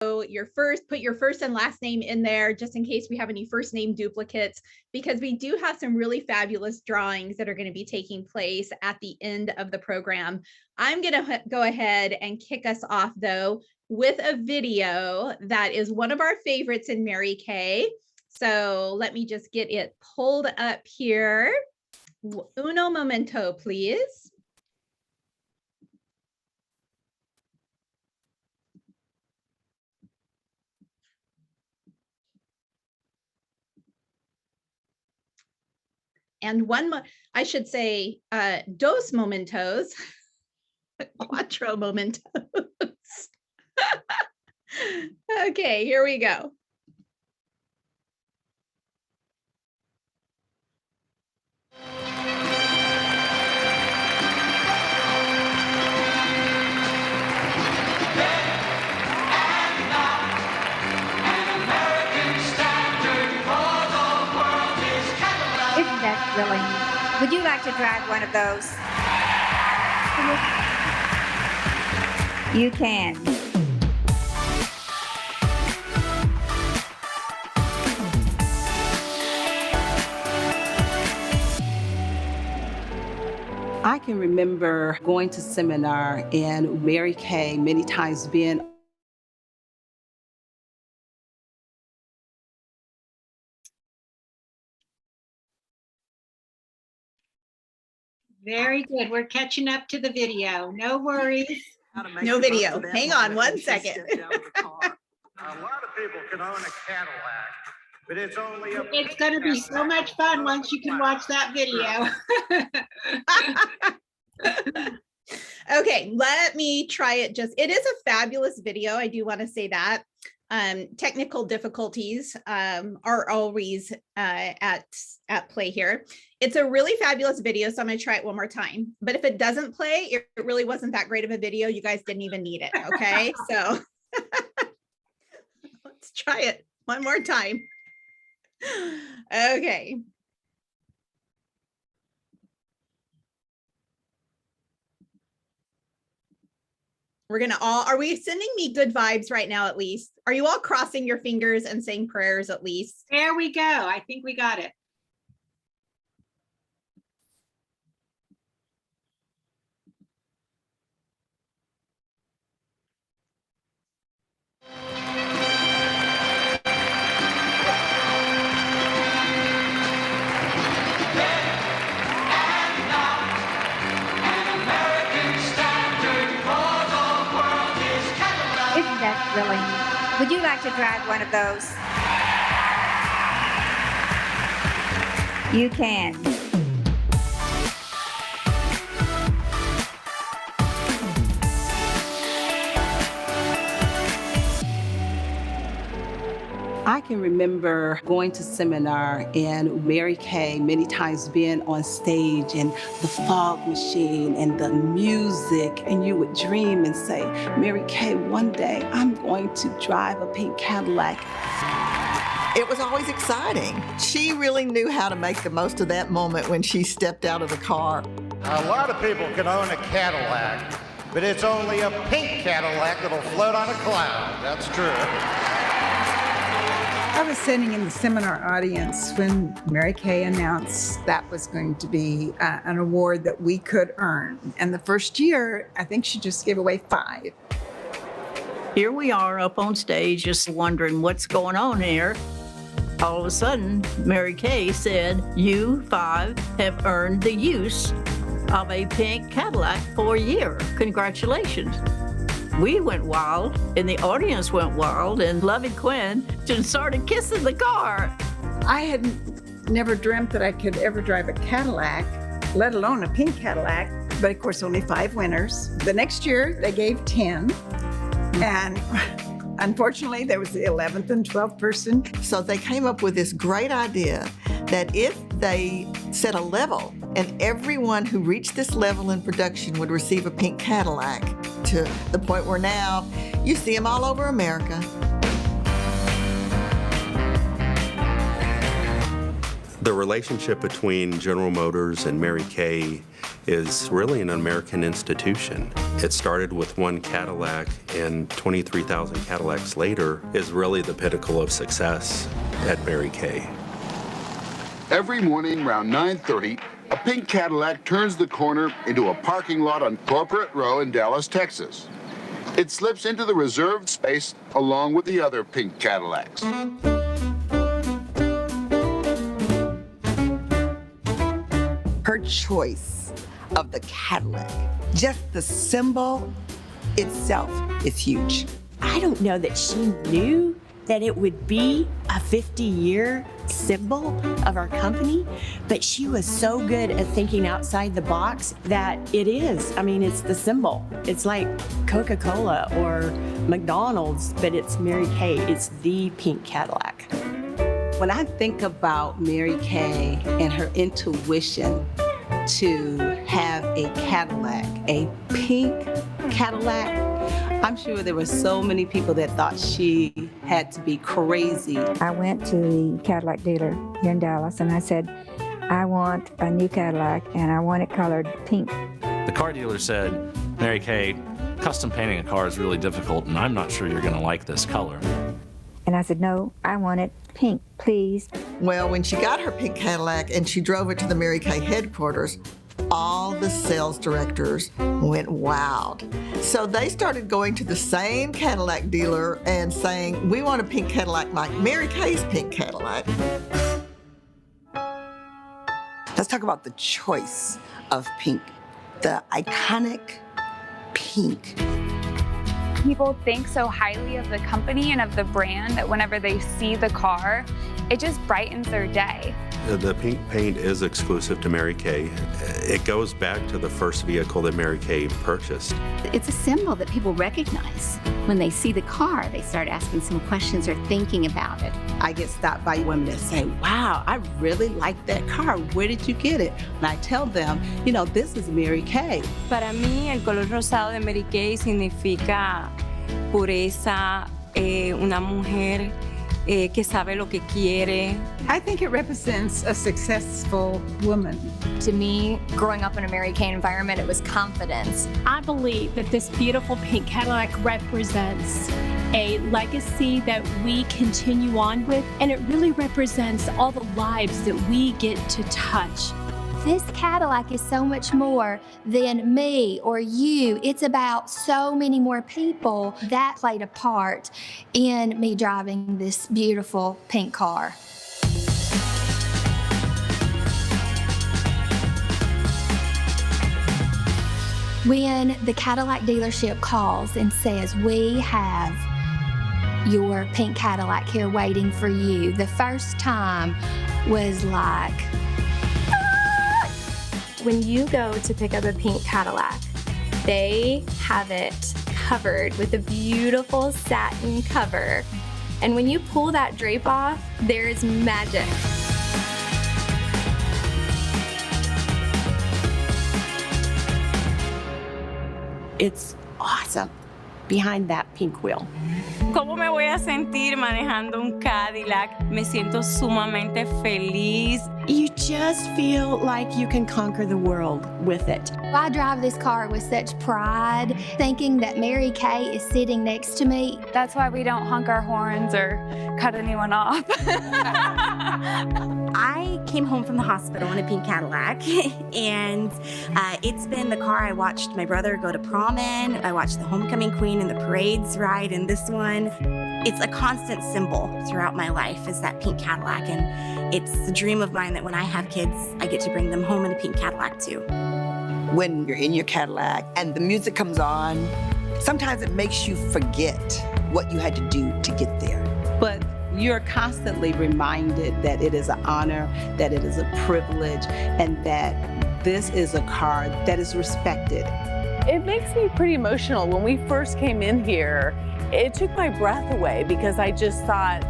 put your first and last name in there just in case we have any first name duplicates, because we do have some really fabulous drawings that are going to be taking place at the end of the program. I'm going to go ahead and kick us off though with a video that is one of our favorites in Mary Kay. So let me just get it pulled up here. Uno momento, please. And I should say, dos momentos, cuatro momentos. Okay, here we go. Really? Would you like to drive one of those? You can. I can remember going to seminar and Mary Kay many times being Very good. We're catching up to the video. No worries. No video. Hang on one second. A lot of people can own a Cadillac, but it's only a... It's going to be so much fun once you can watch that video. Okay, let me try it. It is a fabulous video. I do want to say that. Technical difficulties are always at play here. It's a really fabulous video, so I'm going to try it one more time. But if it doesn't play, it really wasn't that great of a video. You guys didn't even need it, okay? So let's try it one more time. Okay. We're gonna are we sending me good vibes right now at least? Are you all crossing your fingers and saying prayers at least? There we go. I think we got it. Really? Would you like to drive one of those? You can. I can remember going to seminar and Mary Kay many times being on stage and the fog machine and the music, and you would dream and say, Mary Kay, one day I'm going to drive a pink Cadillac. It was always exciting. She really knew how to make the most of that moment when she stepped out of the car. A lot of people can own a Cadillac, but it's only a pink Cadillac that'll float on a cloud. That's true. I was sitting in the seminar audience when Mary Kay announced that was going to be an award that we could earn. And the first year, I think she just gave away 5. Here we are up on stage just wondering what's going on here. All of a sudden, Mary Kay said, you 5 have earned the use of a pink Cadillac for a year. Congratulations. We went wild, and the audience went wild, and Lovey Quinn just started kissing the car. I had never dreamt that I could ever drive a Cadillac, let alone a pink Cadillac, but of course only 5 winners. The next year they gave 10, and unfortunately there was the 11th and 12th person. So they came up with this great idea that if they set a level and everyone who reached this level in production would receive a pink Cadillac, to the point where now you see them all over America. The relationship between General Motors and Mary Kay is really an American institution. It started with one Cadillac, and 23,000 Cadillacs later is really the pinnacle of success at Mary Kay. Every morning around 9:30, a pink Cadillac turns the corner into a parking lot on Corporate Row in Dallas, Texas. It slips into the reserved space along with the other pink Cadillacs. Her choice of the Cadillac, just the symbol itself is huge. I don't know that she knew that it would be a 50-year symbol of our company, but she was so good at thinking outside the box that it is. I mean, it's the symbol. It's like Coca-Cola or McDonald's, but it's Mary Kay. It's the pink Cadillac. When I think about Mary Kay and her intuition to have a Cadillac, a pink Cadillac, I'm sure there were so many people that thought she had to be crazy. I went to the Cadillac dealer here in Dallas and I said, I want a new Cadillac and I want it colored pink. The car dealer said, Mary Kay, custom painting a car is really difficult and I'm not sure you're going to like this color. And I said, no, I want it pink, please. Well, when she got her pink Cadillac and she drove it to the Mary Kay headquarters, all the sales directors went wild. So they started going to the same Cadillac dealer and saying, we want a pink Cadillac like Mary Kay's pink Cadillac. Let's talk about the choice of pink, the iconic pink. People think so highly of the company and of the brand that whenever they see the car, it just brightens their day. The pink paint is exclusive to Mary Kay. It goes back to the first vehicle that Mary Kay purchased. It's a symbol that people recognize. When they see the car, they start asking some questions or thinking about it. I get stopped by women that say, wow, I really like that car. Where did you get it? And I tell them, you know, this is Mary Kay. Para mí, el color rosado de Mary Kay significa pureza, una mujer que sabe lo que quiere. I think it represents a successful woman. To me, growing up in a Mary Kay environment, it was confidence. I believe that this beautiful pink Cadillac represents a legacy that we continue on with, and it really represents all the lives that we get to touch. This Cadillac is so much more than me or you. It's about so many more people that played a part in me driving this beautiful pink car. When the Cadillac dealership calls and says, we have your pink Cadillac here waiting for you, the first time was like, When you go to pick up a pink Cadillac, they have it covered with a beautiful satin cover. And when you pull that drape off, there is magic. It's awesome behind that pink wheel. ¿Cómo me voy a sentir manejando un Cadillac? Me siento sumamente feliz. You just feel like you can conquer the world with it. I drive this car with such pride, thinking that Mary Kay is sitting next to me. That's why we don't honk our horns or cut anyone off. I came home from the hospital in a pink Cadillac, and it's been the car I watched my brother go to prom in. I watched the homecoming queen and the parades ride in this one. It's a constant symbol throughout my life is that pink Cadillac, and it's a dream of mine that when I have kids, I get to bring them home in a pink Cadillac too. When you're in your Cadillac and the music comes on, sometimes it makes you forget what you had to do to get there. But you're constantly reminded that it is an honor, that it is a privilege, and that this is a car that is respected. It makes me pretty emotional. When we first came in here, it took my breath away because I just thought,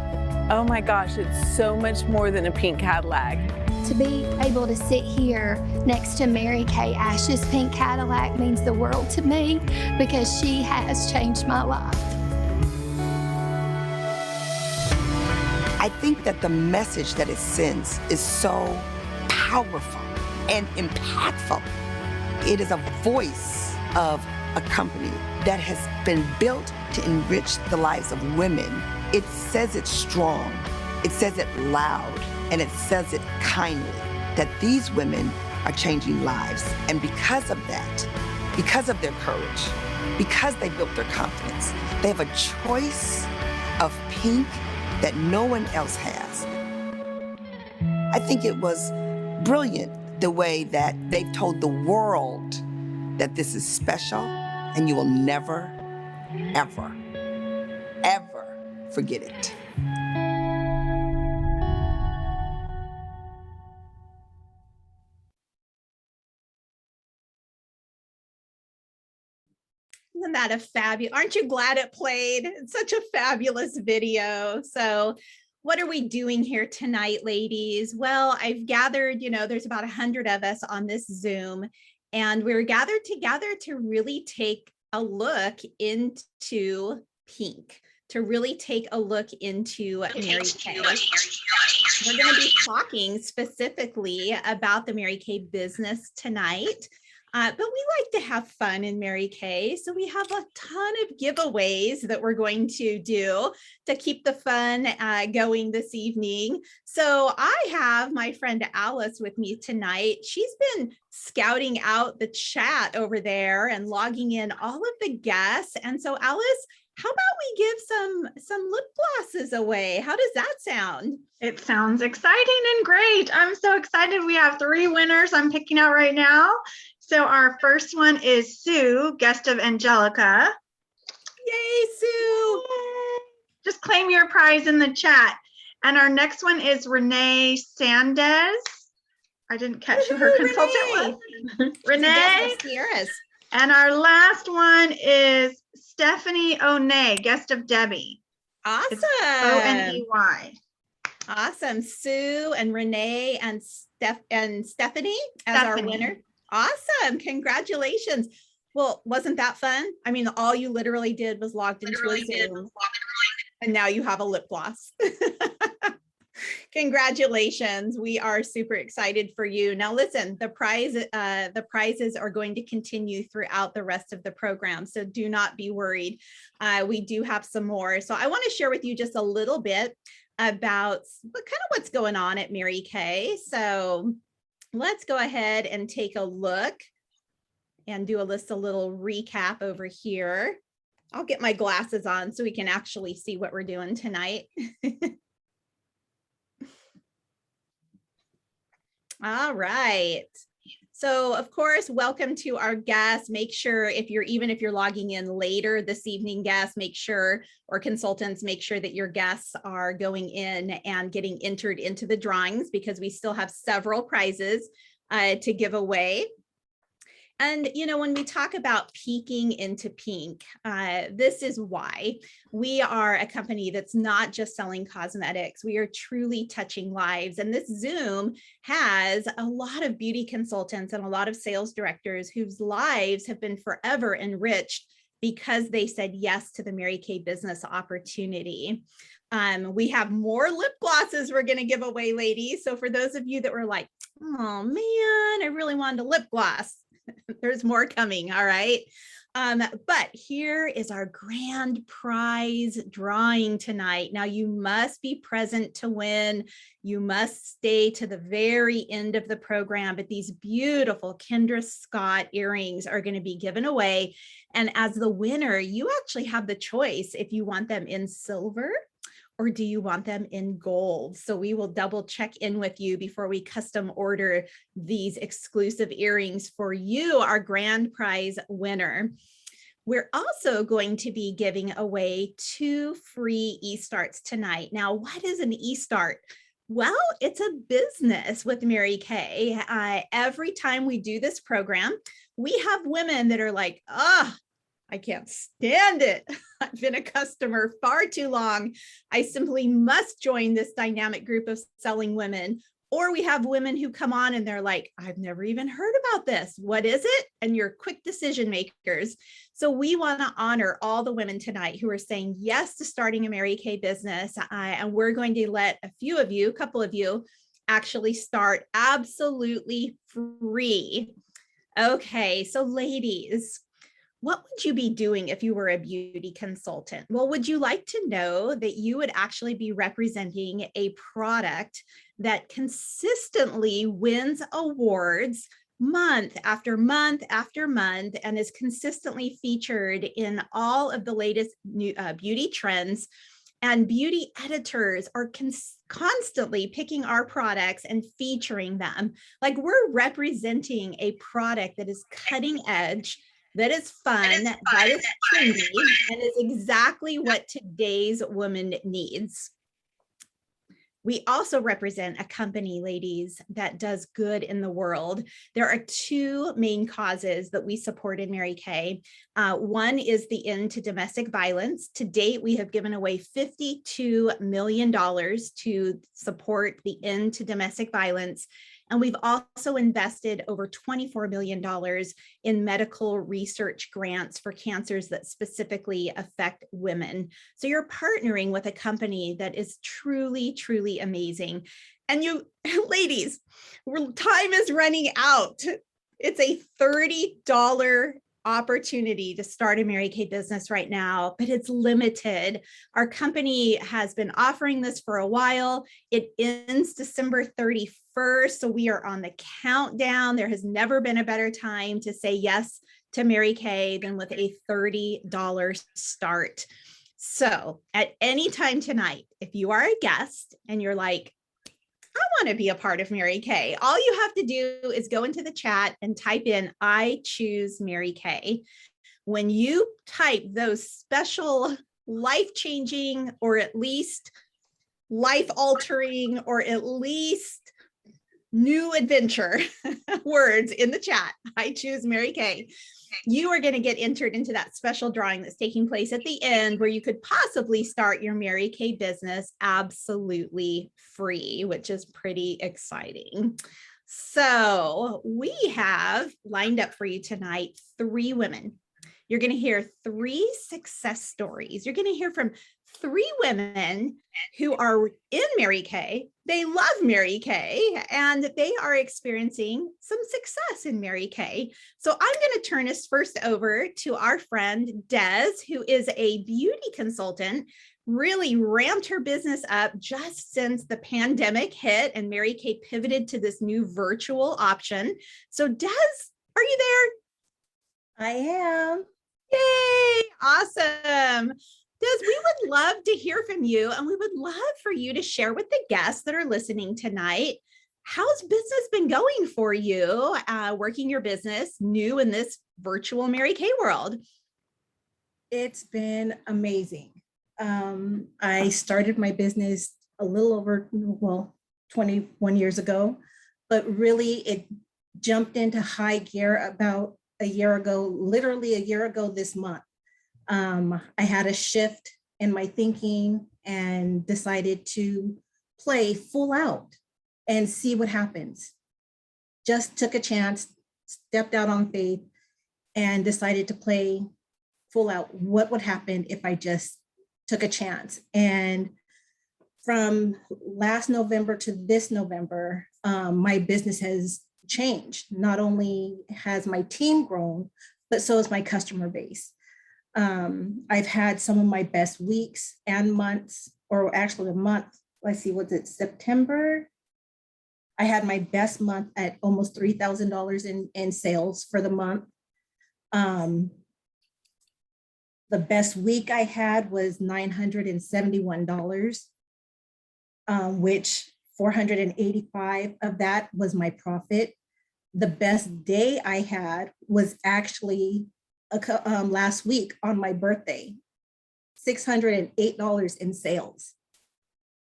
oh my gosh, it's so much more than a pink Cadillac. To be able to sit here next to Mary Kay Ash's pink Cadillac means the world to me because she has changed my life. I think that the message that it sends is so powerful and impactful. It is a voice of a company that has been built to enrich the lives of women. It says it strong, it says it loud, and it says it kindly, that these women are changing lives. And because of that, because of their courage, because they built their confidence, they have a choice of pink that no one else has. I think it was brilliant the way that they've told the world that this is special and you will never, ever, ever forget it. Isn't that a fabulous? Aren't you glad it played? It's such a fabulous video. So what are we doing here tonight, ladies? Well, I've gathered, there's about 100 of us on this Zoom, and we're gathered together to really take a look into pink, to really take a look into Mary Kay. We're going to be talking specifically about the Mary Kay business tonight. But we like to have fun in Mary Kay, so we have a ton of giveaways that we're going to do to keep the fun going this evening. So I have my friend Alice with me tonight. She's been scouting out the chat over there and logging in all of the guests. And so Alice, how about we give some lip glosses away? How does that sound? It sounds exciting and great. I'm so excited. We have 3 winners I'm picking out right now. So our first one is Sue, guest of Angelica. Yay, Sue. Just claim your prize in the chat. And our next one is Renee Sandez. I didn't catch who her consultant was. Renee. And our last one is Stephanie Oney, guest of Debbie. Awesome. O-N-E-Y. Awesome. Sue and Renee and Stephanie as our winner. Awesome. Congratulations. Well, wasn't that fun? I mean, all you literally did was logged into a Zoom, and now you have a lip gloss. Congratulations. We are super excited for you. Now listen, the prizes are going to continue throughout the rest of the program, so do not be worried. We do have some more. So I want to share with you just a little bit about what's going on at Mary Kay. So let's go ahead and take a look and do a little recap over here. I'll get my glasses on so we can actually see what we're doing tonight. All right. So of course, welcome to our guests. Make sure even if you're logging in later this evening, guests, make sure, or consultants, make sure that your guests are going in and getting entered into the drawings, because we still have several prizes to give away. And, when we talk about peeking into pink, this is why we are a company that's not just selling cosmetics. We are truly touching lives. And this Zoom has a lot of beauty consultants and a lot of sales directors whose lives have been forever enriched because they said yes to the Mary Kay business opportunity. We have more lip glosses we're going to give away, ladies. So for those of you that were like, oh man, I really wanted a lip gloss, there's more coming. All right. But here is our grand prize drawing tonight. Now you must be present to win. You must stay to the very end of the program, but these beautiful Kendra Scott earrings are going to be given away. And as the winner, you actually have the choice if you want them in silver or do you want them in gold? So we will double check in with you before we custom order these exclusive earrings for you, our grand prize winner. We're also going to be giving away 2 free e-starts tonight. Now, what is an e-start? Well, it's a business with Mary Kay. Every time we do this program, we have women that are like, I can't stand it. I've been a customer far too long. I simply must join this dynamic group of selling women. Or we have women who come on and they're like, I've never even heard about this. What is it? And you're quick decision makers. So we want to honor all the women tonight who are saying yes to starting a Mary Kay business. And we're going to let a couple of you actually start absolutely free. Okay, so ladies, what would you be doing if you were a beauty consultant? Well, would you like to know that you would actually be representing a product that consistently wins awards month after month after month and is consistently featured in all of the latest new, beauty trends? And beauty editors are constantly picking our products and featuring them. Like, we're representing a product that is cutting edge, that is fun, that is trendy, and is exactly what today's woman needs. We also represent a company, ladies, that does good in the world. There are two main causes that we support in Mary Kay. One is the end to domestic violence. To date, we have given away $52 million to support the end to domestic violence. And we've also invested over $24 million in medical research grants for cancers that specifically affect women. So you're partnering with a company that is truly, truly amazing. And you, ladies, time is running out. It's a $30 opportunity to start a Mary Kay business right now, but it's limited. Our company has been offering this for a while. It ends December 31st, so we are on the countdown. There has never been a better time to say yes to Mary Kay than with a $30 start. So at any time tonight, if you are a guest and you're like, I want to be a part of Mary Kay, all you have to do is go into the chat and type in, I choose Mary Kay. When you type those special life-changing, or at least life-altering, or at least new adventure words in the chat, I choose Mary Kay, you are going to get entered into that special drawing that's taking place at the end, where you could possibly start your Mary Kay business absolutely free, which is pretty exciting. So we have lined up for you tonight 3 women. You're going to hear 3 success stories. You're going to hear from 3 women who are in Mary Kay. They love Mary Kay, and they are experiencing some success in Mary Kay. So I'm going to turn us first over to our friend Des, who is a beauty consultant, really ramped her business up just since the pandemic hit and Mary Kay pivoted to this new virtual option. So Des, are you there? I am. Yay, awesome. Des, we would love to hear from you, and we would love for you to share with the guests that are listening tonight, how's business been going for you, working your business new in this virtual Mary Kay world? It's been amazing. I started my business a little over, 21 years ago, but really it jumped into high gear about a year ago, literally a year ago this month. I had a shift in my thinking and decided to play full out and see what happens. Just took a chance, stepped out on faith, and decided to play full out. What would happen if I just took a chance? And from last November to this November, my business has changed. Not only has my team grown, but so has my customer base. I've had some of my best weeks and months, or actually a month, let's see, was it September? I had my best month at almost $3,000 in sales for the month. The best week I had was $971, which 485 of that was my profit. The best day I had was actually last week on my birthday, $608 in sales.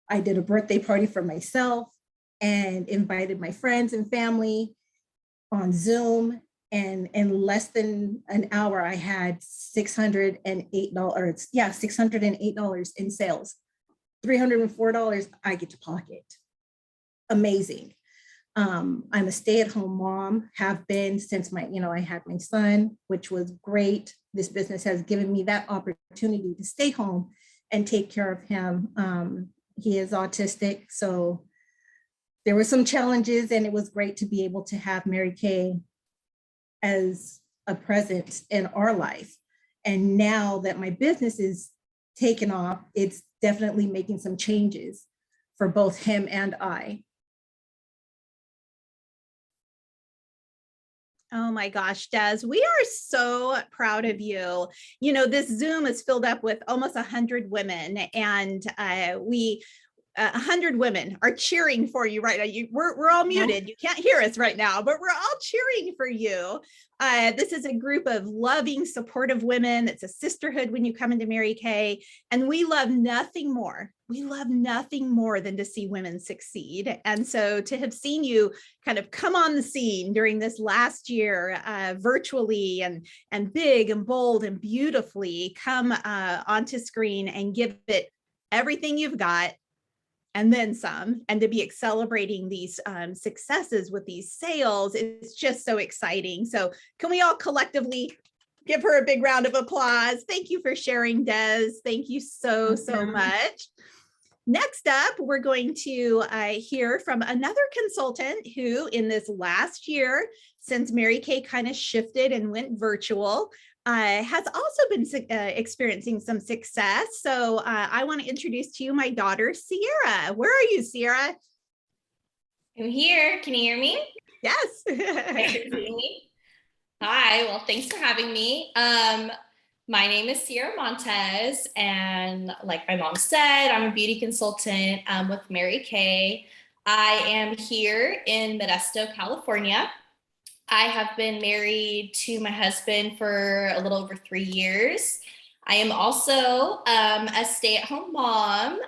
I did a birthday party for myself and invited my friends and family on Zoom. And in less than an hour, I had $608. Yeah, $608 in sales. $304 I get to pocket. amazing. I'm a stay-at-home mom, have been since I had my son, which was great. This business has given me that opportunity to stay home and take care of him. He is autistic, so there were some challenges, and it was great to be able to have Mary Kay as a presence in our life. And now that my business is taken off, it's definitely making some changes for both him and I. Oh my gosh, Des, we are so proud of you. You know, this Zoom is filled up with almost 100 women, and 100 women are cheering for you right now. We're all muted. You can't hear us right now, but we're all cheering for you. This is a group of loving, supportive women. It's a sisterhood when you come into Mary Kay, and we love nothing more. We love nothing more than to see women succeed. And so to have seen you kind of come on the scene during this last year, virtually and big and bold and beautifully come onto screen and give it everything you've got, and then some, and to be celebrating these successes with these sales, it's just so exciting. So can we all collectively give her a big round of applause? Thank you for sharing, Des. Thank you so much. Next up, we're going to hear from another consultant who in this last year, since Mary Kay kind of shifted and went virtual, has also been experiencing some success. So I want to introduce to you my daughter, Sierra. Where are you, Sierra? I'm here. Can you hear me? Yes. Hi. Well, thanks for having me. My name is Sierra Montez, and like my mom said, I'm a beauty consultant with Mary Kay. I am here in Modesto, California. I have been married to my husband for a little over 3 years. I am also a stay-at-home mom.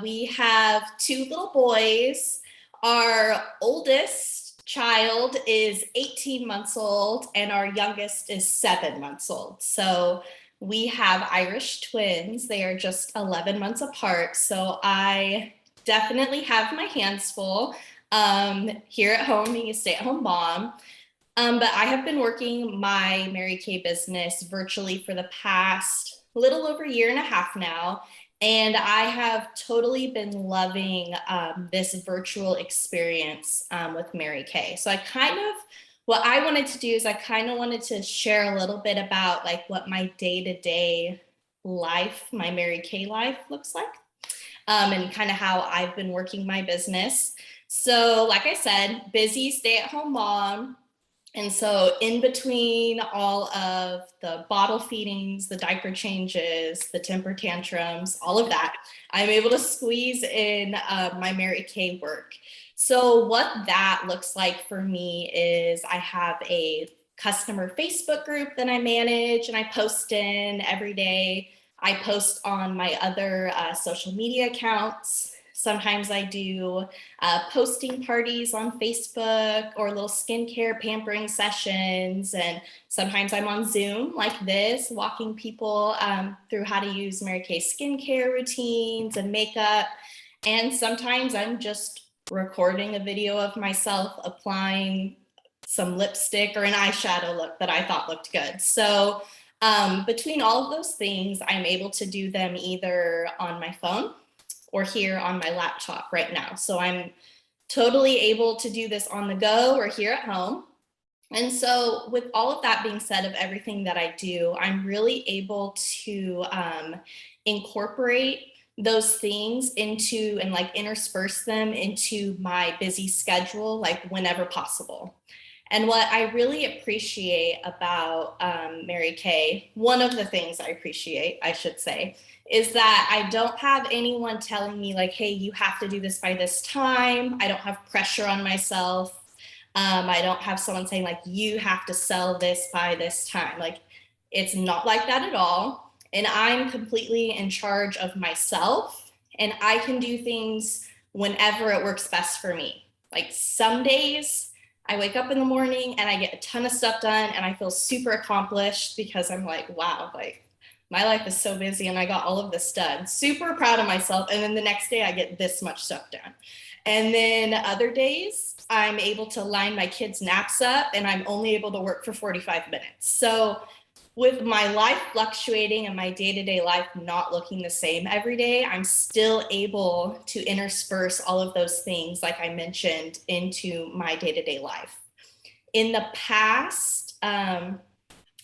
We have 2 little boys. Our oldest child is 18 months old, and our youngest is 7 months old. So we have Irish twins. They are just 11 months apart. So I definitely have my hands full here at home, being a stay-at-home mom. But I have been working my Mary Kay business virtually for the past little over 1.5 years now. And I have totally been loving this virtual experience with Mary Kay. So what I wanted to do is I kind of wanted to share a little bit about like what my day-to-day life, my Mary Kay life looks like, and kind of how I've been working my business. So like I said, busy stay-at-home mom. And so in between all of the bottle feedings, the diaper changes, the temper tantrums, all of that, I'm able to squeeze in my Mary Kay work. So what that looks like for me is I have a customer Facebook group that I manage and I post in every day. I post on my other social media accounts. Sometimes I do posting parties on Facebook or little skincare pampering sessions. And sometimes I'm on Zoom like this, walking people through how to use Mary Kay skincare routines and makeup. And sometimes I'm just recording a video of myself applying some lipstick or an eyeshadow look that I thought looked good. So between all of those things, I'm able to do them either on my phone or here on my laptop right now. So I'm totally able to do this on the go or here at home. And so with all of that being said, of everything that I do, I'm really able to incorporate those things into and like intersperse them into my busy schedule, like whenever possible. And what I really appreciate about Mary Kay, one of the things I appreciate, I should say, is that I don't have anyone telling me like, hey, you have to do this by this time. I don't have pressure on myself. I don't have someone saying like, you have to sell this by this time. Like, it's not like that at all. And I'm completely in charge of myself, and I can do things whenever it works best for me. Like some days I wake up in the morning and I get a ton of stuff done and I feel super accomplished because I'm like, wow, like my life is so busy and I got all of this done. Super proud of myself. And then the next day I get this much stuff done. And then other days I'm able to line my kids' naps up and I'm only able to work for 45 minutes. So with my life fluctuating and my day-to-day life not looking the same every day, I'm still able to intersperse all of those things, like I mentioned, into my day-to-day life. In the past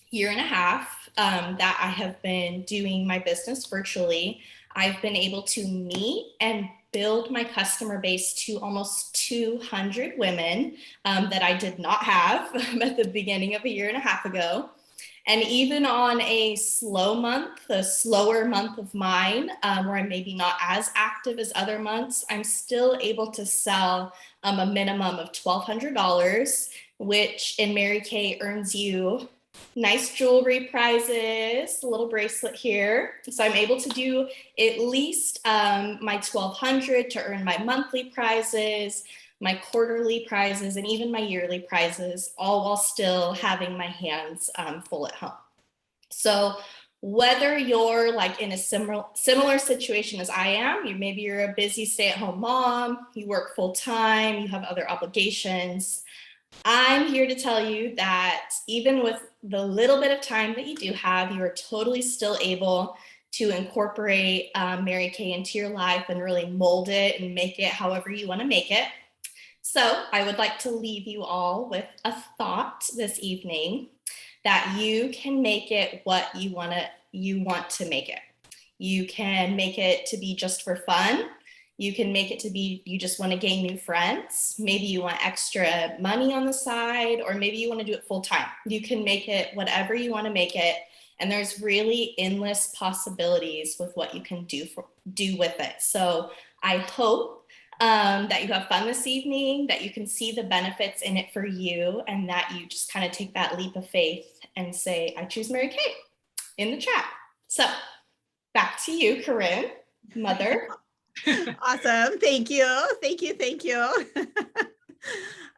year and a half that I have been doing my business virtually, I've been able to meet and build my customer base to almost 200 women that I did not have at the beginning of a year and a half ago. And even on a slow month, a slower month of mine, where I'm maybe not as active as other months, I'm still able to sell a minimum of $1,200, which in Mary Kay earns you nice jewelry prizes, a little bracelet here. So I'm able to do at least my $1,200 to earn my monthly prizes, my quarterly prizes, and even my yearly prizes, all while still having my hands full at home. So whether you're like in a similar situation as I am, maybe you're a busy stay-at-home mom, you work full-time, you have other obligations, I'm here to tell you that even with the little bit of time that you do have, you are totally still able to incorporate Mary Kay into your life and really mold it and make it however you want to make it. So I would like to leave you all with a thought this evening that you can make it what you want to make it. You can make it to be just for fun. You can make it to be you just want to gain new friends. Maybe you want extra money on the side, or maybe you want to do it full time. You can make it whatever you want to make it. And there's really endless possibilities with what you can do with it. So I hope that you have fun this evening, that you can see the benefits in it for you, and that you just kind of take that leap of faith and say, I choose Mary Kay in the chat. So back to you, Karin, mother. Awesome. Thank you. Thank you. Thank you.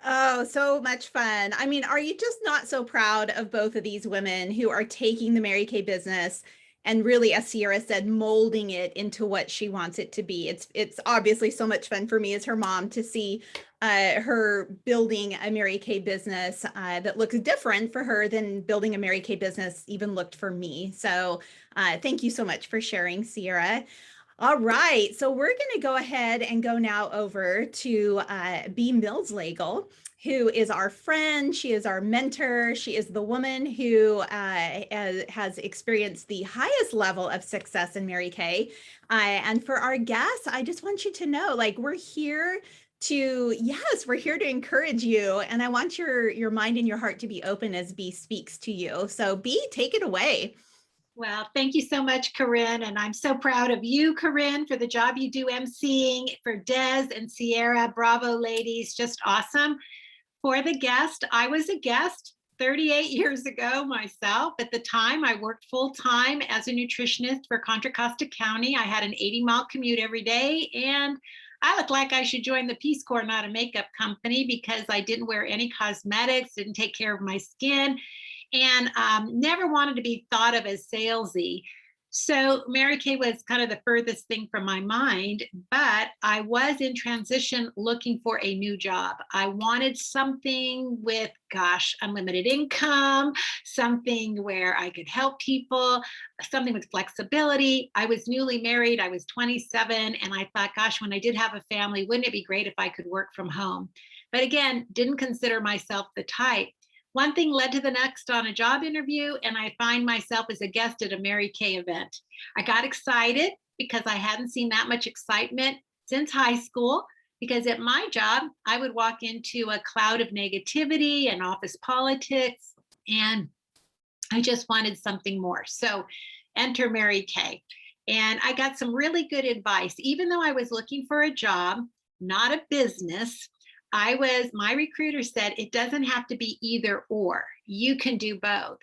Oh, so much fun. I mean, are you just not so proud of both of these women who are taking the Mary Kay business and really, as Sierra said, molding it into what she wants it to be? It's obviously so much fun for me as her mom to see her building a Mary Kay business that looks different for her than building a Mary Kay business even looked for me. So thank you so much for sharing, Sierra. All right, so we're going to go ahead and go now over to B. Millslegel, who is our friend. She is our mentor. She is the woman who has experienced the highest level of success in Mary Kay. And for our guests, I just want you to know, like, we're here to encourage you. And I want your mind and your heart to be open as B speaks to you. So B, take it away. Well, thank you so much, Karin. And I'm so proud of you, Karin, for the job you do emceeing, for Des and Sierra. Bravo, ladies. Just awesome. For the guest, I was a guest 38 years ago myself. At the time, I worked full time as a nutritionist for Contra Costa County. I had an 80-mile commute every day, and I looked like I should join the Peace Corps, not a makeup company, because I didn't wear any cosmetics, didn't take care of my skin, and never wanted to be thought of as salesy. So Mary Kay was kind of the furthest thing from my mind, but I was in transition looking for a new job. I wanted something with, unlimited income, something where I could help people, something with flexibility. I was newly married. I was 27, and I thought, when I did have a family, wouldn't it be great if I could work from home? But again, didn't consider myself the type. One thing led to the next on a job interview, and I find myself as a guest at a Mary Kay event. I got excited because I hadn't seen that much excitement since high school, because at my job, I would walk into a cloud of negativity and office politics, and I just wanted something more. So enter Mary Kay. And I got some really good advice. Even though I was looking for a job, not a business, my recruiter said, it doesn't have to be either or. You can do both.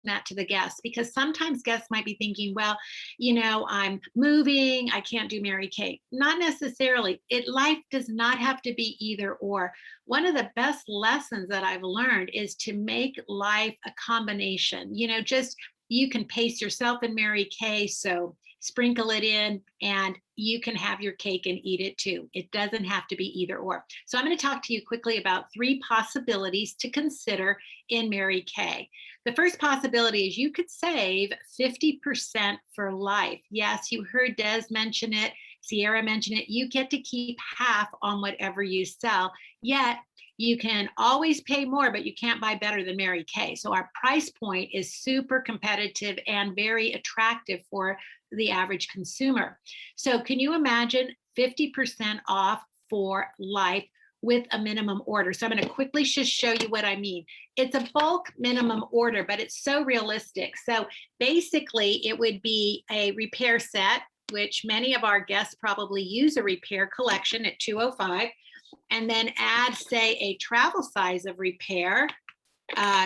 That to the guests, because sometimes guests might be thinking, well, I'm moving, I can't do Mary Kay. Not necessarily. Life does not have to be either or. One of the best lessons that I've learned is to make life a combination. Just you can pace yourself and Mary Kay. So sprinkle it in and you can have your cake and eat it too. It doesn't have to be either or. So I'm going to talk to you quickly about 3 possibilities to consider in Mary Kay. The first possibility is you could save 50% for life. Yes, you heard Des mention it, Sierra mention it. You get to keep half on whatever you sell, yet you can always pay more, but you can't buy better than Mary Kay. So our price point is super competitive and very attractive for the average consumer. So can you imagine 50% off for life with a minimum order? So I'm going to quickly just show you what I mean. It's a bulk minimum order, but it's so realistic. So basically it would be a repair set, which many of our guests probably use a repair collection at $205, and then add, say, a travel size of repair,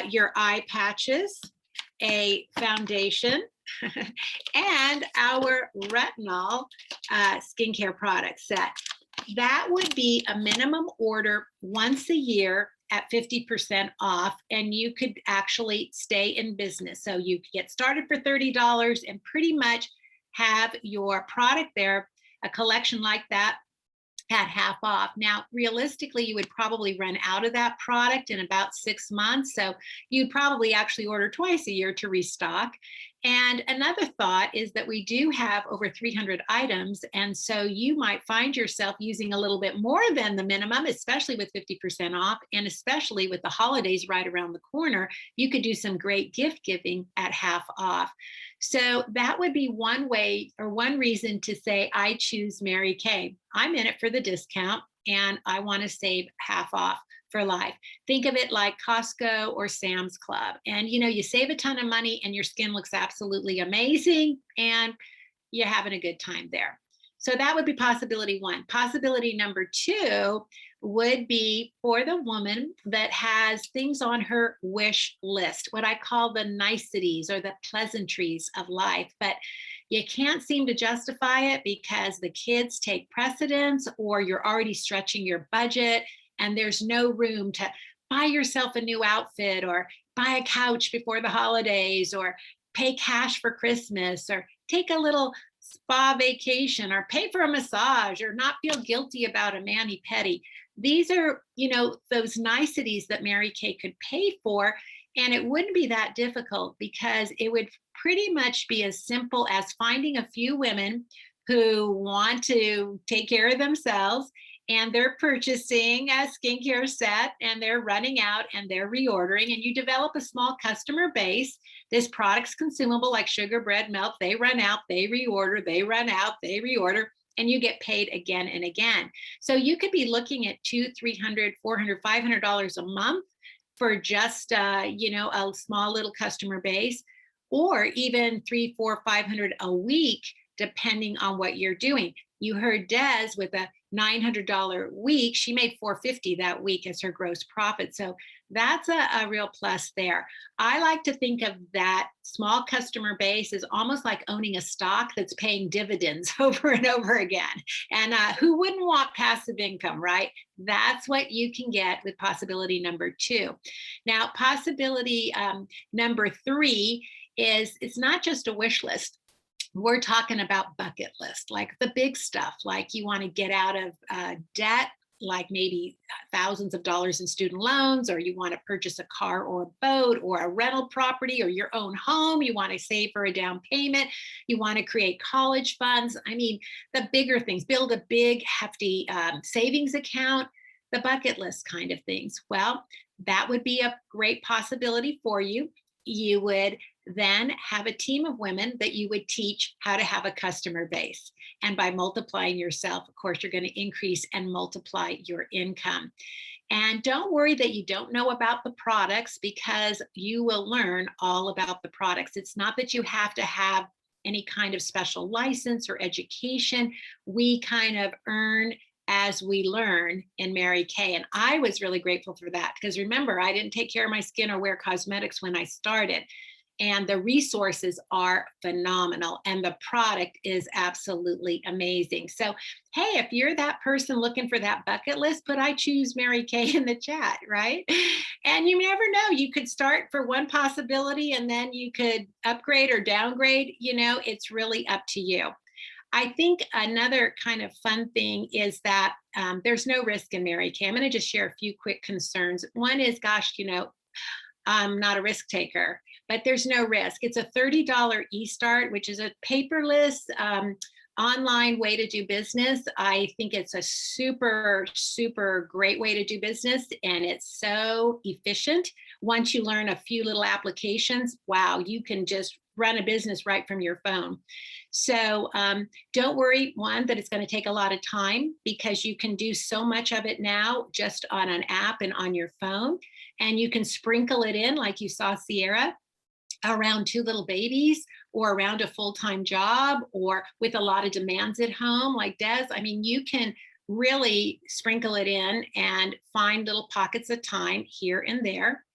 your eye patches, a foundation, and our retinol skincare product set. That would be a minimum order once a year at 50% off, and you could actually stay in business. So you could get started for $30 and pretty much have your product there, a collection like that, at half off. Now, realistically, you would probably run out of that product in about 6 months. So you'd probably actually order twice a year to restock. And another thought is that we do have over 300 items. And so you might find yourself using a little bit more than the minimum, especially with 50% off. And especially with the holidays right around the corner, you could do some great gift giving at half off. So that would be one way or one reason to say, I choose Mary Kay. I'm in it for the discount and I want to save half off for life. Think of it like Costco or Sam's Club. And you save a ton of money and your skin looks absolutely amazing and you're having a good time there. So that would be possibility 1. Possibility number 2 would be for the woman that has things on her wish list, what I call the niceties or the pleasantries of life. But you can't seem to justify it because the kids take precedence or you're already stretching your budget and there's no room to buy yourself a new outfit or buy a couch before the holidays or pay cash for Christmas or take a little spa vacation or pay for a massage or not feel guilty about a mani-pedi. These are, those niceties that Mary Kay could pay for. And it wouldn't be that difficult because it would pretty much be as simple as finding a few women who want to take care of themselves and they're purchasing a skincare set and they're running out and they're reordering, and you develop a small customer base. This product's consumable like sugar, bread, milk. They run out, they reorder, they run out, they reorder, and you get paid again and again. So you could be looking at $200, $300, $400, $500 a month for just a small little customer base, or even $300, $400, $500 a week, depending on what you're doing. You heard Des with a $900 week. She made $450 that week as her gross profit. So that's a real plus there. I like to think of that small customer base as almost like owning a stock that's paying dividends over and over again. And who wouldn't want passive income, right? That's what you can get with possibility number 2. Now, possibility number 3 is it's not just a wish list. We're talking about bucket list, like the big stuff, like you want to get out of debt, like maybe thousands of dollars in student loans, or you want to purchase a car or a boat or a rental property or your own home. You want to save for a down payment. You want to create college funds. I mean, the bigger things, build a big, hefty savings account, the bucket list kind of things. Well, that would be a great possibility for you. You would then have a team of women that you would teach how to have a customer base. And by multiplying yourself, of course, you're going to increase and multiply your income. And don't worry that you don't know about the products, because you will learn all about the products. It's not that you have to have any kind of special license or education. We kind of earn as we learn in Mary Kay. And I was really grateful for that, because remember, I didn't take care of my skin or wear cosmetics when I started. And the resources are phenomenal, and the product is absolutely amazing. So, hey, if you're that person looking for that bucket list, put I choose Mary Kay in the chat, right? And you never know, you could start for one possibility and then you could upgrade or downgrade. It's really up to you. I think another kind of fun thing is that there's no risk in Mary Kay. I'm going to just share a few quick concerns. One is, gosh, I'm not a risk taker, but there's no risk. It's a $30 e-start, which is a paperless online way to do business. I think it's a super, super great way to do business, and it's so efficient. Once you learn a few little applications, wow, you can just run a business right from your phone. So don't worry, one, that it's going to take a lot of time, because you can do so much of it now just on an app and on your phone. And you can sprinkle it in, like you saw Sierra, around 2 little babies, or around a full-time job, or with a lot of demands at home, like Des. I mean, you can really sprinkle it in and find little pockets of time here and there.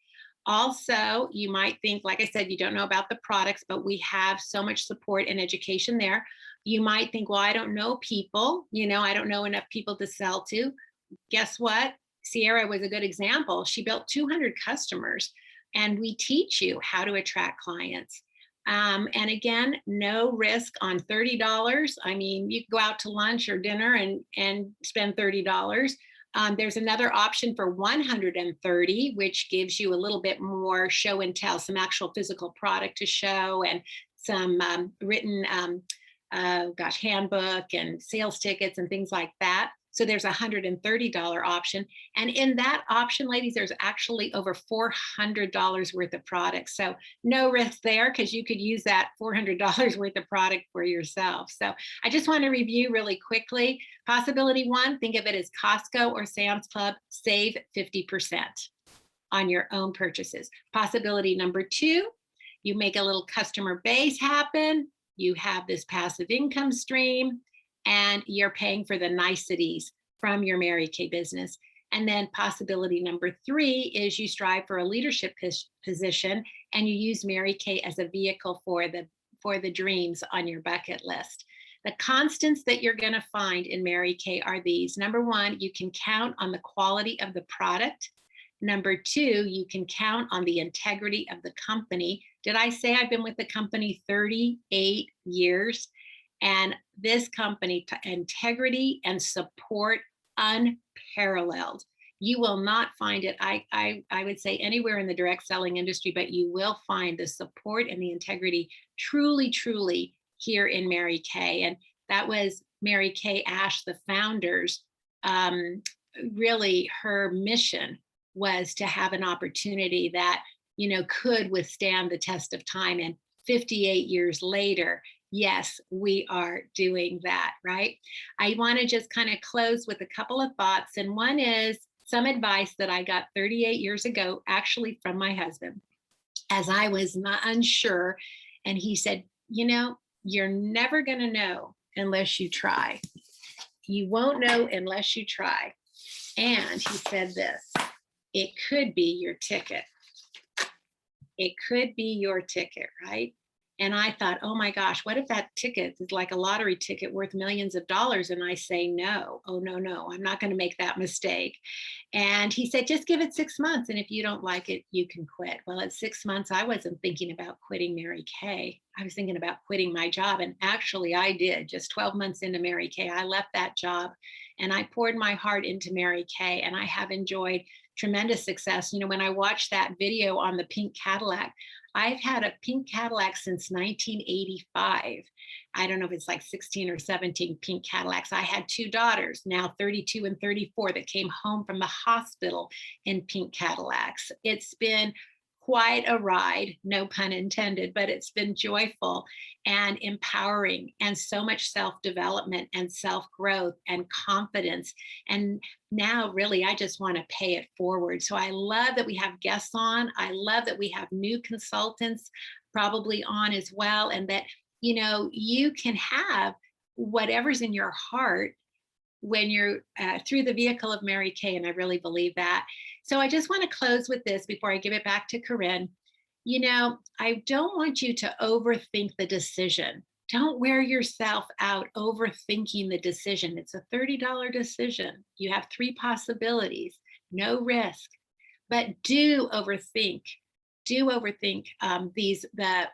Also, you might think, like I said, you don't know about the products, but we have so much support and education there. You might think, well, I don't know people, I don't know enough people to sell to. Guess what? Sierra was a good example. She built 200 customers, and we teach you how to attract clients. And again, no risk on $30. I mean, you can go out to lunch or dinner and spend $30. There's another option for $130, which gives you a little bit more show and tell, some actual physical product to show, and some written handbook and sales tickets and things like that. So there's a $130 option. And in that option, ladies, there's actually over $400 worth of products. So no risk there, because you could use that $400 worth of product for yourself. So I just want to review really quickly. Possibility one, think of it as Costco or Sam's Club, save 50% on your own purchases. Possibility number two, you make a little customer base happen. You have this passive income stream, and you're paying for the niceties from your Mary Kay business. And then possibility number three is you strive for a leadership position, and you use Mary Kay as a vehicle for the dreams on your bucket list. The constants that you're going to find in Mary Kay are these. Number one, you can count on the quality of the product. Number two, you can count on the integrity of the company. Did I say I've been with the company 38 years? And this company, integrity and support, unparalleled. You will not find it, I would say, anywhere in the direct selling industry, but you will find the support and the integrity truly, truly here in Mary Kay. And that was Mary Kay Ash, the founders. Really, her mission was to have an opportunity that, could withstand the test of time. And 58 years later, yes, we are doing that, right? I want to just kind of close with a couple of thoughts. And one is some advice that I got 38 years ago, actually from my husband, as I was not unsure. And he said, you're never going to know unless you try. You won't know unless you try. And he said this, it could be your ticket. It could be your ticket, right? And I thought, oh my gosh, what if that ticket is like a lottery ticket worth millions of dollars? And I say, no, oh, no, I'm not going to make that mistake. And he said, just give it 6 months. And if you don't like it, you can quit. Well, at 6 months, I wasn't thinking about quitting Mary Kay. I was thinking about quitting my job. And actually I did. Just 12 months into Mary Kay, I left that job and I poured my heart into Mary Kay. And I have enjoyed tremendous success. When I watched that video on the pink Cadillac, I've had a pink Cadillac since 1985. I don't know if it's like 16 or 17 pink Cadillacs. I had 2 daughters, now 32 and 34, that came home from the hospital in pink Cadillacs. It's been quite a ride, no pun intended, but it's been joyful and empowering, and so much self-development and self-growth and confidence. And now really, I just want to pay it forward. So I love that we have guests on. I love that we have new consultants probably on as well. And that, you can have whatever's in your heart when you're through the vehicle of Mary Kay. And I really believe that. So I just want to close with this before I give it back to Karin. I don't want you to overthink the decision. Don't wear yourself out overthinking the decision. It's a $30 decision. You have 3 possibilities, no risk, but do overthink.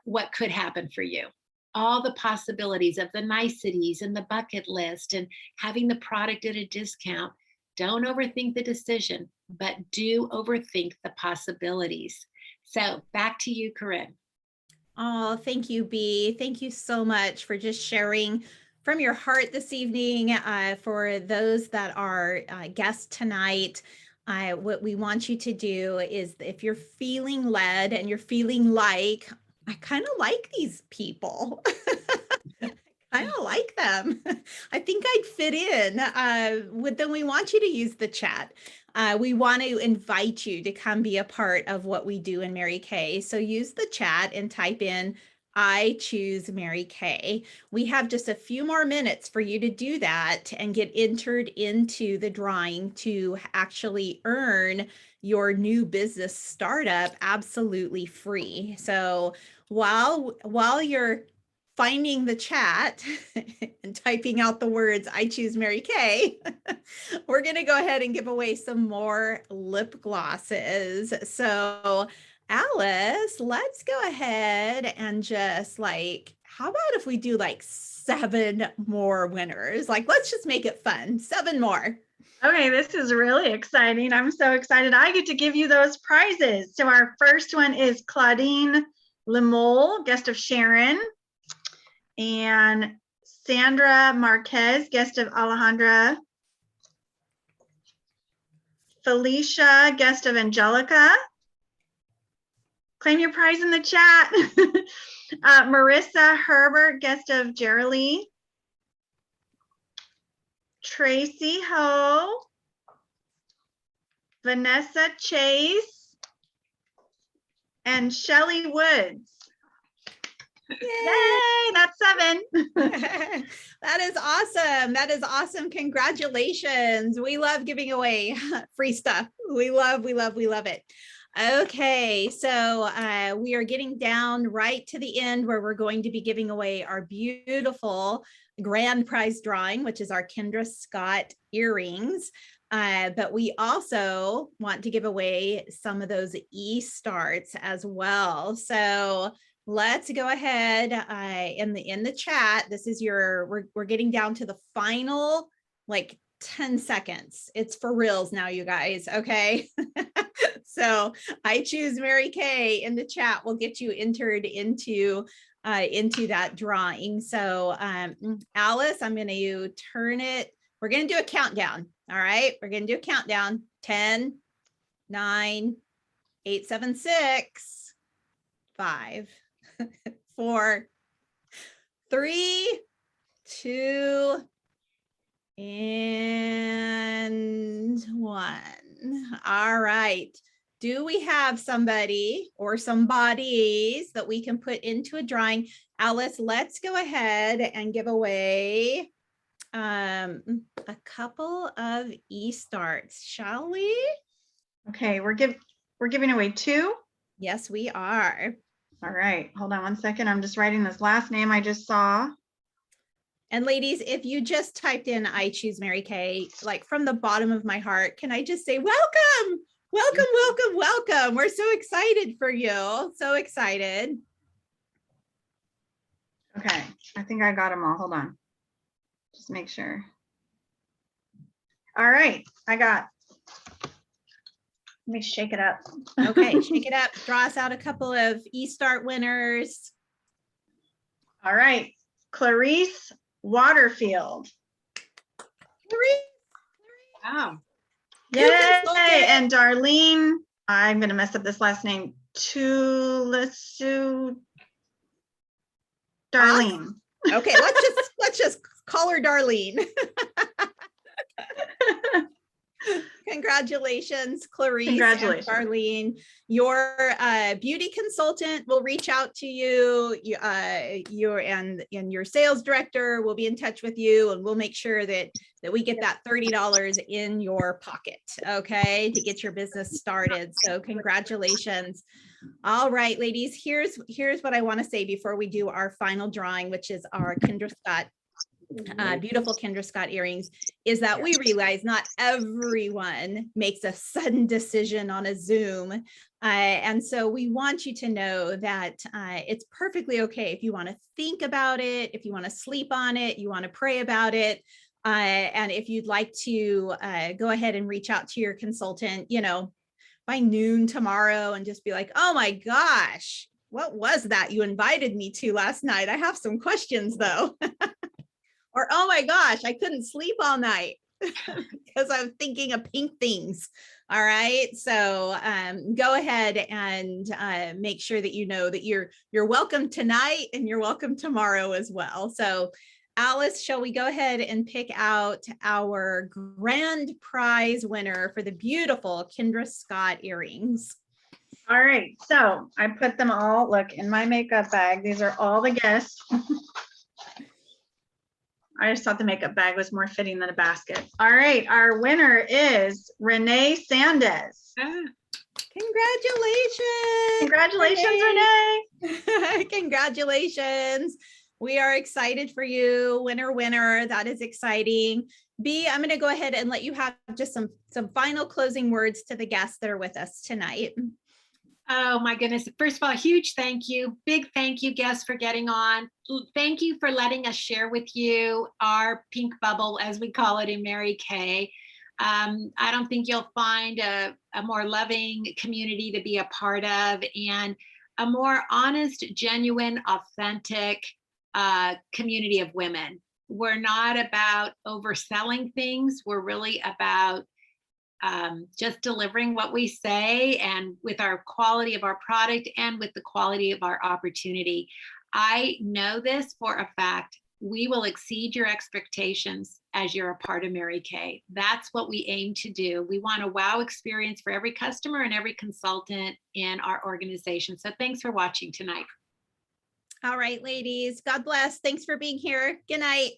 What could happen for you. All the possibilities of the niceties and the bucket list and having the product at a discount. Don't overthink the decision, but do overthink the possibilities. So back to you, Karin. Oh, thank you, Bea. Thank you so much for just sharing from your heart this evening. For those that are guests tonight, what we want you to do is, if you're feeling led and you're feeling like, I kind of like these people. I don't like them. I think I'd fit in. Then we want you to use the chat. We want to invite you to come be a part of what we do in Mary Kay. So use the chat and type in, I choose Mary Kay. We have just a few more minutes for you to do that and get entered into the drawing to actually earn your new business startup absolutely free. So while you're finding the chat and typing out the words, I choose Mary Kay, we're going to go ahead and give away some more lip glosses. So Alice, let's go ahead and just how about if we do 7 more winners? Let's just make it fun. 7 more. Okay, this is really exciting. I'm so excited. I get to give you those prizes. So our first one is Claudine Lemole, guest of Sharon. And Sandra Marquez, guest of Alejandra. Felicia, guest of Angelica. Claim your prize in the chat. Marissa Herbert, guest of Jeralee. Tracy Ho. Vanessa Chase. And Shelly Woods. Yay, that's 7. That is awesome. That is awesome. Congratulations. We love giving away free stuff. We love it. Okay, so we are getting down right to the end where we're going to be giving away our beautiful grand prize drawing, which is our Kendra Scott earrings. But we also want to give away some of those e-starts as well. So let's go ahead in the chat. This is we're getting down to the final 10 seconds. It's for reals now, you guys. Okay. So I choose Mary Kay in the chat will get you entered into that drawing. So Alice, I'm going to turn it. We're going to do a countdown. All right. We're going to do a countdown. 10, 9, 8, 7, 6, 5, 4, 3, 2, and 1. All right. Do we have somebody or some bodies that we can put into a drawing? Alice, let's go ahead and give away a couple of e-starts, shall we? Okay, we're giving away 2. Yes, we are. All right, hold on one second. I'm just writing this last name I just saw. And ladies, if you just typed in I choose Mary Kay, from the bottom of my heart, can I just say welcome, welcome, welcome, welcome. We're so excited for you. So excited. Okay, I think I got them all. Hold on. Just make sure. All right, let me shake it up. Okay, shake it up. Draw us out a couple of e-start winners. All right, Clarice Waterfield. Wow. Yay! And Darlene, I'm going to mess up this last name. Tulisu. Darlene. Okay, let's just call her Darlene. Congratulations. Congratulations, Clarice Congratulations. and Charlene. Your beauty consultant will reach out to you. And your sales director will be in touch with you, and we'll make sure that we get that $30 in your pocket, okay, to get your business started. So congratulations. All right, ladies, here's what I want to say before we do our final drawing, which is our Kendra Scott beautiful Kendra Scott earrings, is that we realize not everyone makes a sudden decision on a Zoom. And so we want you to know that it's perfectly okay if you want to think about it, if you want to sleep on it, you want to pray about it. And if you'd like to go ahead and reach out to your consultant, by noon tomorrow and just be like, oh my gosh, what was that you invited me to last night? I have some questions though. Or, oh my gosh, I couldn't sleep all night because I was thinking of pink things. All right. So go ahead and make sure that you know that you're welcome tonight and you're welcome tomorrow as well. So Alice, shall we go ahead and pick out our grand prize winner for the beautiful Kendra Scott earrings? All right. So I put them all, look, in my makeup bag. These are all the guests. I just thought the makeup bag was more fitting than a basket. All right, our winner is Renee Sandez. Congratulations. Congratulations, Renee. Congratulations. We are excited for you. Winner, winner. That is exciting. B, I'm going to go ahead and let you have just some final closing words to the guests that are with us tonight. Oh my goodness. First of all, huge thank you. Big thank you, guests, for getting on. Thank you for letting us share with you our pink bubble, as we call it in Mary Kay. I don't think you'll find a more loving community to be a part of, and a more honest, genuine, authentic community of women. We're not about overselling things. We're really about just delivering what we say, and with our quality of our product and with the quality of our opportunity. I know this for a fact. We will exceed your expectations as you're a part of Mary Kay. That's what we aim to do. We want a wow experience for every customer and every consultant in our organization. So thanks for watching tonight. All right, ladies. God bless. Thanks for being here. Good night.